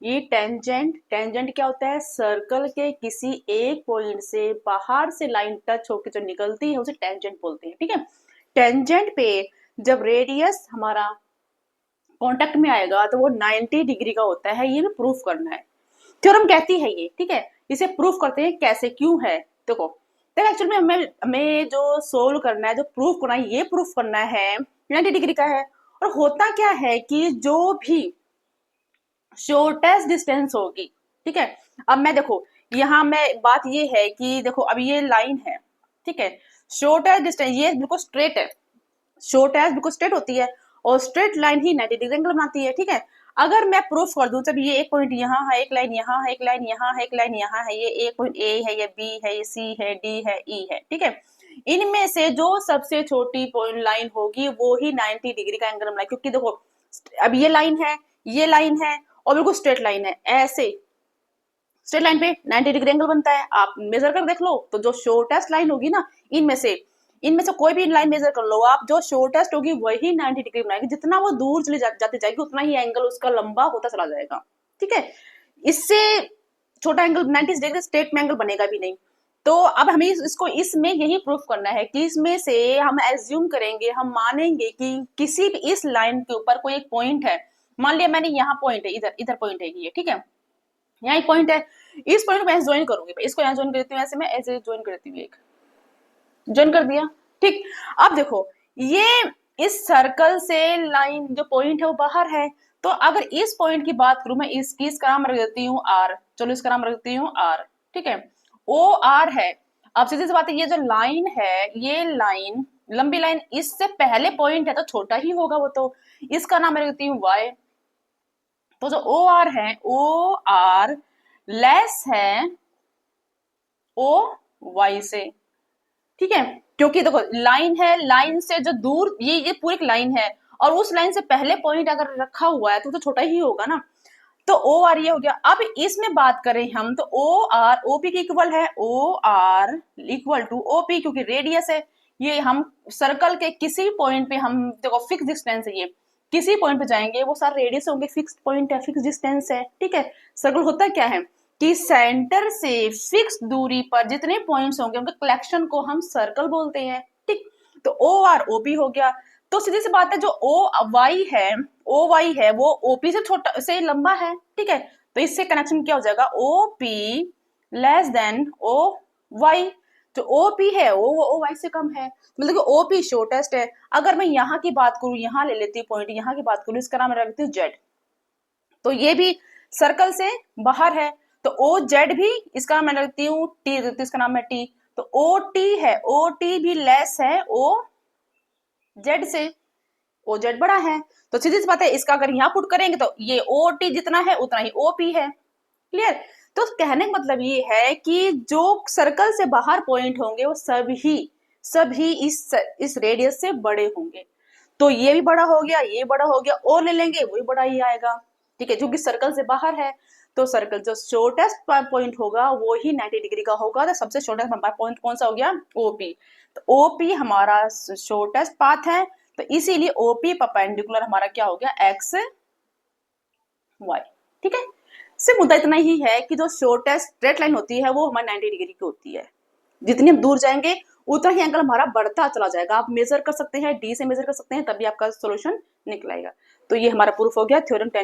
ये टेंजेंट क्या होता है? सर्कल के किसी एक पॉइंट से बाहर से लाइन टच होकर जो निकलती है उसे टेंजेंट बोलते हैं। ठीक है, टेंजेंट पे जब रेडियस हमारा कांटेक्ट में आएगा तो वो 90 डिग्री का होता है। ये भी प्रूफ करना है, थ्योरम कहती है ये। ठीक है, इसे प्रूफ करते हैं कैसे, क्यों है। देखो देखो एक्चुअली में हमें जो सोल्व करना है, जो प्रूफ करना है, ये प्रूफ करना है 90 डिग्री का है। और होता क्या है कि जो भी शॉर्टेस्ट डिस्टेंस होगी, ठीक है। अब मैं देखो यहाँ मैं बात ये है कि देखो अब ये लाइन है, ठीक है। शॉर्टेस्ट डिस्टेंस ये बिल्कुल स्ट्रेट है, शॉर्टेस्ट बिल्कुल स्ट्रेट होती है और स्ट्रेट लाइन ही 90 डिग्री एंगल बनाती है। ठीक है, अगर मैं प्रूफ कर दूं, जब ये एक पॉइंट यहाँ है, एक लाइन यहाँ है, एक लाइन यहाँ है, एक लाइन यहाँ है, ये एक पॉइंट ए है, ये बी है, ये सी है, डी है, ई है, ठीक है। इनमें से जो सबसे छोटी पॉइंट लाइन होगी वो ही 90 डिग्री का एंगल बनाएगी। क्योंकि देखो अब ये लाइन है, ये लाइन है और बिल्कुल स्ट्रेट लाइन है, ऐसे स्ट्रेट लाइन पे 90 डिग्री एंगल बनता है। आप मेजर कर देख लो तो जो शॉर्टेस्ट लाइन होगी ना, इनमें से कोई भी लाइन मेजर कर लो आप, जो शॉर्टेस्ट होगी वही 90 डिग्री बनाएगी। जितना वो दूर चली जाती जाएगी उतना ही एंगल उसका लंबा होता चला जाएगा। ठीक है, इससे छोटा एंगल 90 डिग्री स्ट्रेट में एंगल बनेगा भी नहीं। तो अब हमें इसको इसमें यही प्रूफ करना है कि इसमें से हम एज्यूम करेंगे, हम मानेंगे कि किसी भी इस लाइन के ऊपर कोई एक पॉइंट है। मान लिया मैंने यहाँ पॉइंट है, इधर पॉइंट है ये, ठीक है, यहाँ एक पॉइंट है। इस पॉइंट को मैं ज्वाइन करूंगी, इसको यहाँ ज्वाइन करती हूँ, ऐसे मैं ऐसे ज्वाइन करती हूँ, एक ज्वाइन कर दिया। ठीक, अब देखो ये इस सर्कल से लाइन जो पॉइंट है वो बाहर है। तो अगर इस पॉइंट की बात करूं मैं, इसका नाम रख देती हूँ आर। चलो इसका नाम रख देती हूँ आर, ठीक है, ओ आर है। अब सीधी सी बात है, ये जो लाइन है, ये लाइन लंबी लाइन, इससे पहले पॉइंट है तो छोटा ही होगा वो, तो इसका नाम रख देती हूँ वाई। तो जो ओ आर है, ओ आर लेस है ओ वाई से। ठीक है, क्योंकि देखो लाइन है, लाइन से जो दूर ये पूरी एक लाइन है और उस लाइन से पहले पॉइंट अगर रखा हुआ है तो छोटा ही होगा ना। तो ओ आर ये हो गया। अब इसमें बात करें हम तो ओ आर ओपी के इक्वल है, O R equal to OP, क्योंकि रेडियस है। ये हम सर्कल के किसी पॉइंट पे हम देखो फिक्स डिस्टेंस है, ये किसी पॉइंट पे जाएंगे वो सारे रेडियस होंगे, फिक्स पॉइंट है, फिक्स डिस्टेंस है। ठीक है, सर्कल होता क्या है कि सेंटर से फिक्स दूरी पर जितने पॉइंट्स होंगे उनके कलेक्शन को हम सर्कल बोलते हैं। ठीक, तो ओ आर ओपी हो गया। तो सीधी सी बात है, जो ओ वाई है वो ओपी से छोटा से लंबा है। ठीक है, तो इससे कनेक्शन क्या हो जाएगा, OP less than O Y. जो ओपी है वो ओ वाई से कम है, मतलब कि ओपी शॉर्टेस्ट है। अगर मैं यहाँ की बात करूं, यहाँ ले लेती हूँ पॉइंट, यहाँ की बात करूं, इसका नाम रखती हूँ जेड। तो ये भी सर्कल से बाहर है, तो ओ जेड भी इसका नाम मैं रखती हूँ टी, तो इसका नाम है टी। तो ओ टी है, ओ टी भी लेस है ओ जेड से, ओ जेड बड़ा है। तो सीधी सी बात है, इसका अगर यहाँ पुट करेंगे तो ये ओ टी जितना है उतना ही ओ पी है। क्लियर? तो कहने का मतलब ये है कि जो सर्कल से बाहर पॉइंट होंगे वो सभी इस रेडियस से बड़े होंगे। तो ये भी बड़ा हो गया, ये बड़ा हो गया, और ले लेंगे वही बड़ा ही आएगा। ठीक है, क्योंकि सर्कल से बाहर है। तो सर्कल जो शॉर्टेस्ट पॉइंट होगा वो ही 90 डिग्री का होगा। तो सबसे शॉर्टेस्ट पॉइंट कौन सा हो गया, ओपी। तो ओपी हमारा शॉर्टेस्ट पाथ है, तो इसीलिए ओपी परपेंडिकुलर हमारा क्या हो गया, एक्स वाई। ठीक है, सिर्फ मुद्दा इतना ही है कि जो शॉर्टेस्ट स्ट्रेट लाइन होती है वो हमारी 90 डिग्री की होती है। जितनी हम दूर जाएंगे उतना ही एंगल हमारा बढ़ता चला जाएगा। आप मेजर कर सकते हैं, डी से मेजर कर सकते हैं, तभी आपका सोल्यूशन निकल आएगा। तो ये हमारा प्रूफ हो गया थ्योरम 10।